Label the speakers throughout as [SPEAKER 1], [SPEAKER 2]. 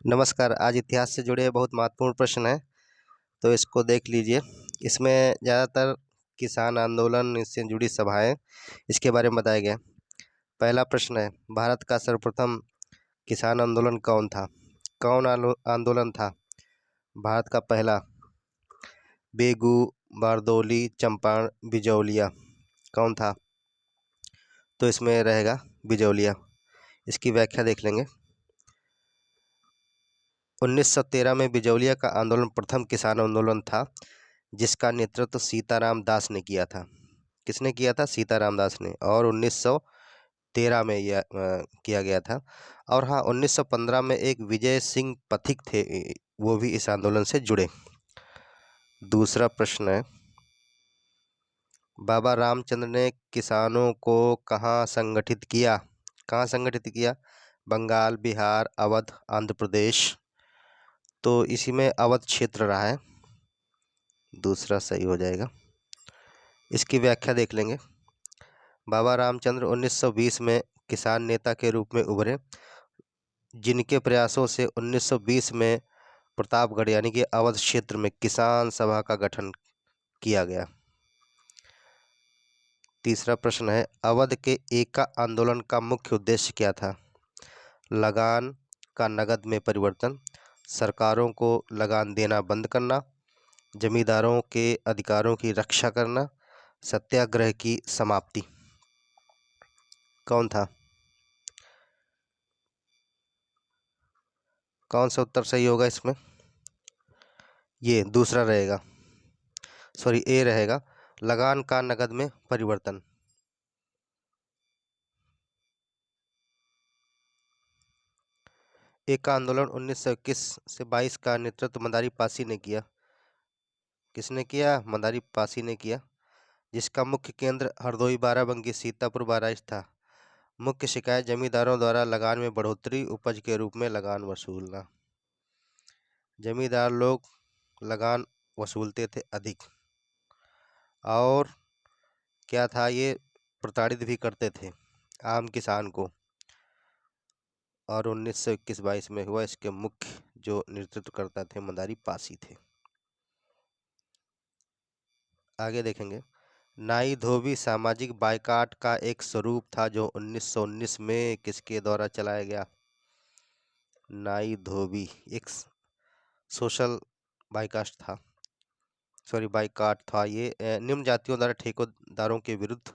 [SPEAKER 1] नमस्कार। आज इतिहास से जुड़े बहुत महत्वपूर्ण प्रश्न हैं, तो इसको देख लीजिए। इसमें ज़्यादातर किसान आंदोलन, इससे जुड़ी सभाएं, इसके बारे में बताया गया। पहला प्रश्न है, भारत का सर्वप्रथम किसान आंदोलन कौन था? कौन आंदोलन था भारत का पहला? बेगू, बारदौली, चंपारण, बिजौलिया। कौन था? तो इसमें रहेगा बिजौलिया। इसकी व्याख्या देख लेंगे। 1913 में बिजौलिया का आंदोलन प्रथम किसान आंदोलन था, जिसका नेतृत्व सीताराम दास ने किया था। किसने किया था? सीताराम दास ने। और 1913 में यह किया गया था। और हाँ, 1915 में एक विजय सिंह पथिक थे, वो भी इस आंदोलन से जुड़े। दूसरा प्रश्न है, बाबा रामचंद्र ने किसानों को कहाँ संगठित किया? कहाँ संगठित किया? बंगाल, बिहार, अवध, आंध्र प्रदेश। तो इसी में अवध क्षेत्र रहा है। दूसरा सही हो जाएगा। इसकी व्याख्या देख लेंगे। बाबा रामचंद्र 1920 में किसान नेता के रूप में उभरे, जिनके प्रयासों से 1920 में प्रतापगढ़ यानी कि अवध क्षेत्र में किसान सभा का गठन किया गया। तीसरा प्रश्न है, अवध के एका आंदोलन का मुख्य उद्देश्य क्या था? लगान का नगद में परिवर्तन, सरकारों को लगान देना बंद करना, जमींदारों के अधिकारों की रक्षा करना, सत्याग्रह की समाप्ति। कौन था? कौन सा उत्तर सही होगा इसमें? ये दूसरा रहेगा, सॉरी ए रहेगा, लगान का नगद में परिवर्तन। एक आंदोलन 1921 से 22 का नेतृत्व मंदारी पासी ने किया। किसने किया? मंदारी पासी ने किया, जिसका मुख्य केंद्र हरदोई, बाराबंकी, सीतापुर, बहराइच था। मुख्य शिकायत जमींदारों द्वारा लगान में बढ़ोतरी, उपज के रूप में लगान वसूलना। जमींदार लोग लगान वसूलते थे अधिक, और क्या था, ये प्रताड़ित भी करते थे आम किसान को। और 1921-22 में हुआ। इसके मुख्य जो नेतृत्व करता थे मंदारी पासी थे। आगे देखेंगे, नाई धोबी सामाजिक बायकॉट का एक स्वरूप था जो 1919 में किसके द्वारा चलाया गया? नाई धोबी एक सोशल बायकॉट था, सॉरी बायकॉट था। ये निम्न जातियों द्वारा ठेकेदारों के विरुद्ध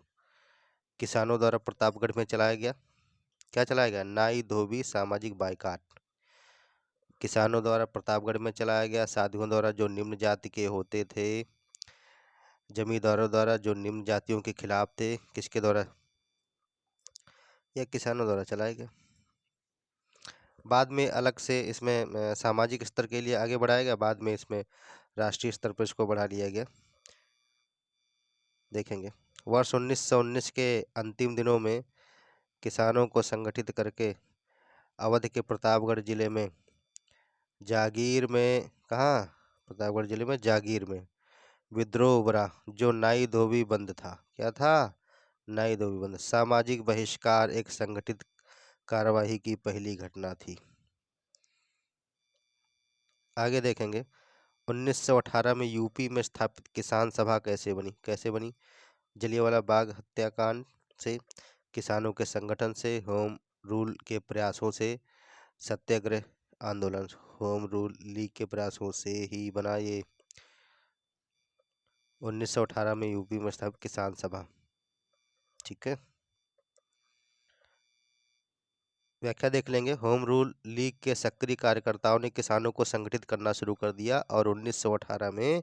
[SPEAKER 1] किसानों द्वारा प्रतापगढ़ में चलाया गया। क्या चलाया गया? नाई धोबी सामाजिक बायकॉट किसानों द्वारा प्रतापगढ़ में चलाया गया। साधुओं द्वारा जो निम्न जाति के होते थे, जमींदारों द्वारा जो निम्न जातियों के खिलाफ थे, किसके द्वारा? या किसानों द्वारा चलाया गया। बाद में अलग से इसमें सामाजिक स्तर के लिए आगे बढ़ाया गया, बाद में इसमें राष्ट्रीय स्तर पर इसको बढ़ा लिया गया। देखेंगे, वर्ष 1919 के अंतिम दिनों में किसानों को संगठित करके अवध के प्रतापगढ़ जिले में जागीर में, कहाँ? प्रतापगढ़ जिले में जागीर में विद्रोह उभरा, जो नाई धोबी बंद था। क्या था? नाई धोबी बंद। सामाजिक बहिष्कार एक संगठित कार्यवाही की पहली घटना थी। आगे देखेंगे, 1918 में यूपी में स्थापित किसान सभा कैसे बनी? कैसे बनी? जलियांवाला बाग हत्याकांड से, किसानों के संगठन से, होम रूल के प्रयासों से, सत्याग्रह आंदोलन, होम रूल लीग के प्रयासों से ही बना ये। 1918 में यूपी में स्थापित किसान सभा। ठीक है, व्याख्या देख लेंगे। होम रूल लीग के सक्रिय कार्यकर्ताओं ने किसानों को संगठित करना शुरू कर दिया और 1918 में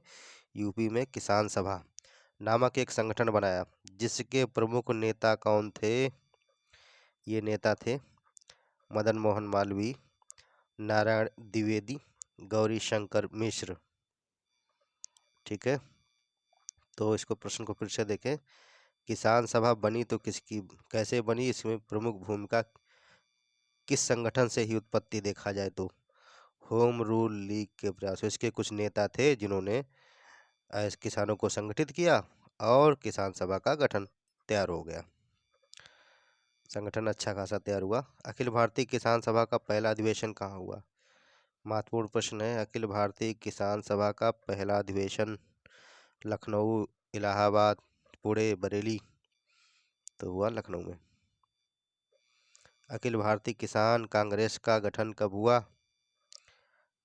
[SPEAKER 1] यूपी में किसान सभा नामक एक संगठन बनाया, जिसके प्रमुख नेता कौन थे? ये नेता थे मदन मोहन मालवीय, नारायण द्विवेदी, गौरी शंकर मिश्र। ठीक है, तो इसको प्रश्न को फिर से देखें। किसान सभा बनी तो किसकी, कैसे बनी, इसमें प्रमुख भूमिका किस संगठन से ही उत्पत्ति देखा जाए तो होम रूल लीग के प्रयास। इसके कुछ नेता थे जिन्होंने किसानों को संगठित किया और किसान सभा का गठन तैयार हो गया। संगठन अच्छा खासा तैयार हुआ। अखिल भारतीय किसान सभा का पहला अधिवेशन कहाँ हुआ? महत्वपूर्ण प्रश्न है। अखिल भारतीय किसान सभा का पहला अधिवेशन लखनऊ, इलाहाबाद, पुणे, बरेली तो हुआ लखनऊ में। अखिल भारतीय किसान कांग्रेस का गठन कब हुआ?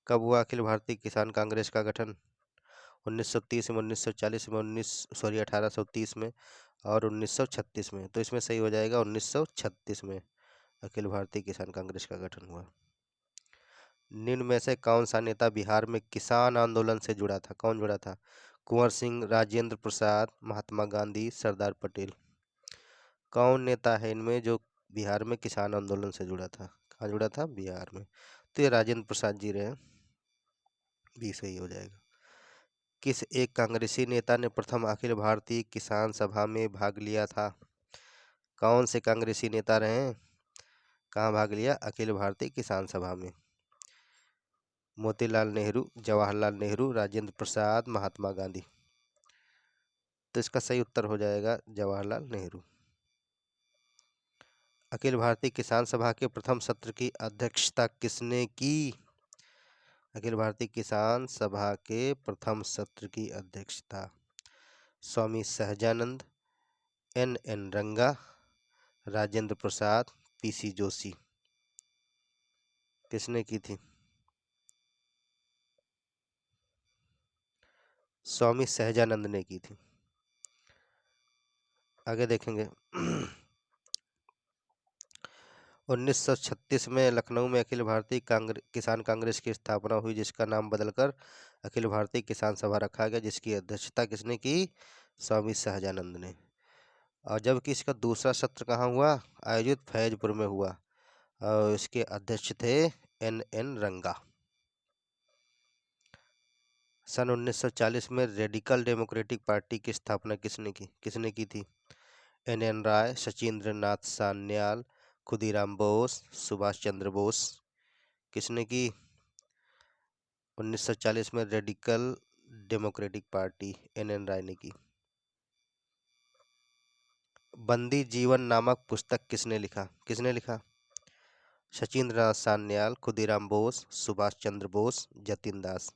[SPEAKER 1] कब हुआ अखिल भारतीय किसान कांग्रेस का गठन? 1930 में, 1940 में, 1830 में और 1936 में। तो इसमें सही हो जाएगा 1936 में अखिल भारतीय किसान कांग्रेस का गठन हुआ। निम्न में से कौन सा नेता बिहार में किसान आंदोलन से जुड़ा था? कौन जुड़ा था? कुंवर सिंह, राजेंद्र प्रसाद, महात्मा गांधी, सरदार पटेल। कौन नेता है इनमें जो बिहार में किसान आंदोलन से जुड़ा था? कहाँ जुड़ा था? बिहार में। तो ये राजेंद्र प्रसाद जी रहे, भी सही हो जाएगा। किस एक कांग्रेसी नेता ने प्रथम अखिल भारतीय किसान सभा में भाग लिया था? कौन से कांग्रेसी नेता रहे? कहाँ भाग लिया? अखिल भारतीय किसान सभा में। मोतीलाल नेहरू, जवाहरलाल नेहरू, राजेंद्र प्रसाद, महात्मा गांधी। तो इसका सही उत्तर हो जाएगा जवाहरलाल नेहरू। अखिल भारतीय किसान सभा के प्रथम सत्र की अध्यक्षता किसने की? अखिल भारतीय किसान सभा के प्रथम सत्र की अध्यक्षता स्वामी सहजानंद, एन रंगा, राजेंद्र प्रसाद, पीसी जोशी। किसने की थी? स्वामी सहजानंद ने की थी। आगे देखेंगे 1936 में लखनऊ में अखिल भारतीय किसान कांग्रेस की स्थापना हुई, जिसका नाम बदलकर अखिल भारतीय किसान सभा रखा गया, जिसकी अध्यक्षता किसने की? स्वामी सहजानंद ने। और जबकि इसका दूसरा सत्र कहाँ हुआ? आयोजित फैजपुर में हुआ और इसके अध्यक्ष थे एन रंगा। सन 1940 में रेडिकल डेमोक्रेटिक पार्टी की स्थापना किसने की थी? एन राय, सचिंद्र नाथ सान्याल, खुदीराम बोस, सुभाष चंद्र बोस। किसने की? 1940 में रेडिकल डेमोक्रेटिक पार्टी एन राय ने की। बंदी जीवन नामक पुस्तक किसने लिखा? सचिंद्र नाथ सान्याल, खुदीराम बोस, सुभाष चंद्र बोस, जतिन दास।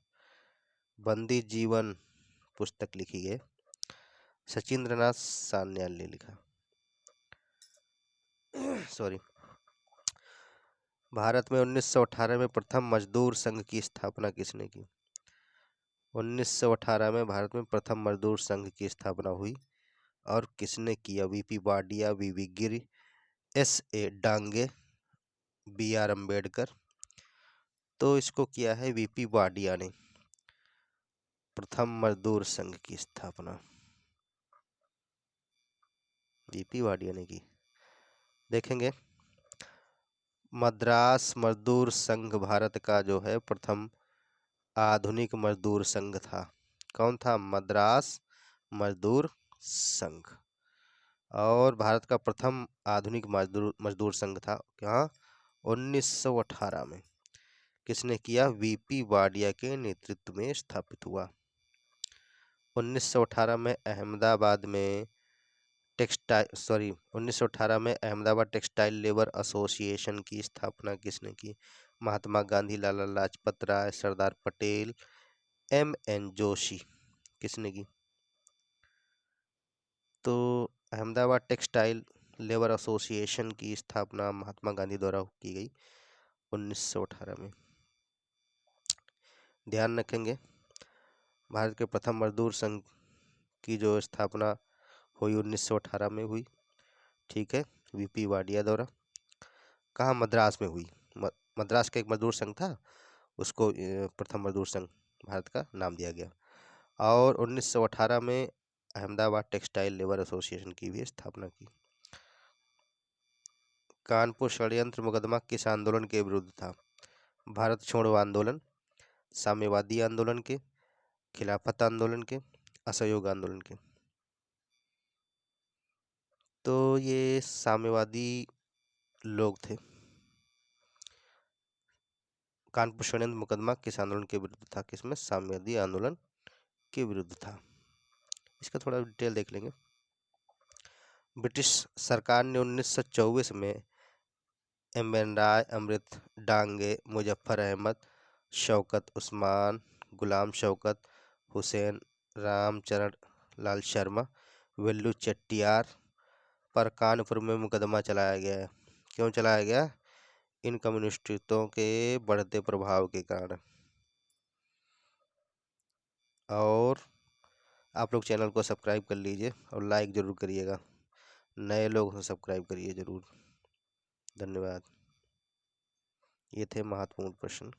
[SPEAKER 1] बंदी जीवन पुस्तक लिखी है सचिंद्र नाथ सान्याल ने लिखा। सॉरी। भारत में 1918 में प्रथम मजदूर संघ की स्थापना किसने की? 1918 में भारत में प्रथम मजदूर संघ की स्थापना हुई और किसने किया? वीपी वाडिया, वीवी गिरी, एस.ए. डांगे, बी.आर. अम्बेडकर। तो इसको किया है वीपी वाडिया ने, प्रथम मजदूर संघ की स्थापना वीपी वाडिया ने की। देखेंगे मद्रास मजदूर संघ भारत का जो है प्रथम आधुनिक मजदूर संघ था। कौन था? मद्रास मजदूर संघ। और भारत का प्रथम आधुनिक मजदूर संघ था कहाँ? 1918 में। किसने किया? वीपी वाडिया के नेतृत्व में स्थापित हुआ। 1918 में अहमदाबाद में 1918 में अहमदाबाद टेक्सटाइल लेबर एसोसिएशन की स्थापना किसने की? महात्मा गांधी, लाला लाजपत राय, सरदार पटेल, एम.एन. जोशी। किसने की? तो अहमदाबाद टेक्सटाइल लेबर एसोसिएशन की स्थापना महात्मा गांधी द्वारा की गई 1918 में। ध्यान रखेंगे भारत के प्रथम मजदूर संघ की जो स्थापना हुई 1918 में हुई, ठीक है, वीपी वाडिया द्वारा। कहाँ? मद्रास में हुई। मद्रास का एक मजदूर संघ था, उसको प्रथम मजदूर संघ भारत का नाम दिया गया। और 1918 में अहमदाबाद टेक्सटाइल लेबर एसोसिएशन की भी स्थापना की। कानपुर षड्यंत्र मुकदमा किस आंदोलन के विरुद्ध था? भारत छोड़ो आंदोलन, साम्यवादी आंदोलन के, खिलाफत आंदोलन के, असहयोग आंदोलन के। तो ये साम्यवादी लोग थे। कानपुर षड्यंत्र मुकदमा किस आंदोलन के विरुद्ध था? किसमें? साम्यवादी आंदोलन के विरुद्ध था। इसका थोड़ा डिटेल देख लेंगे। ब्रिटिश सरकार ने 1924 में एम एन राय, अमृत डांगे, मुजफ्फर अहमद शौकत उस्मान, गुलाम शौकत, हुसैन रामचरण लाल शर्मा, वेल्लू चेट्टियार पर कानपुर में मुकदमा चलाया गया है। क्यों चलाया गया? इन कम्युनिस्टों के बढ़ते प्रभाव के कारण। और आप लोग चैनल को सब्सक्राइब कर लीजिए और लाइक ज़रूर करिएगा। नए लोग हैं, सब्सक्राइब करिए ज़रूर। धन्यवाद। ये थे महत्वपूर्ण प्रश्न।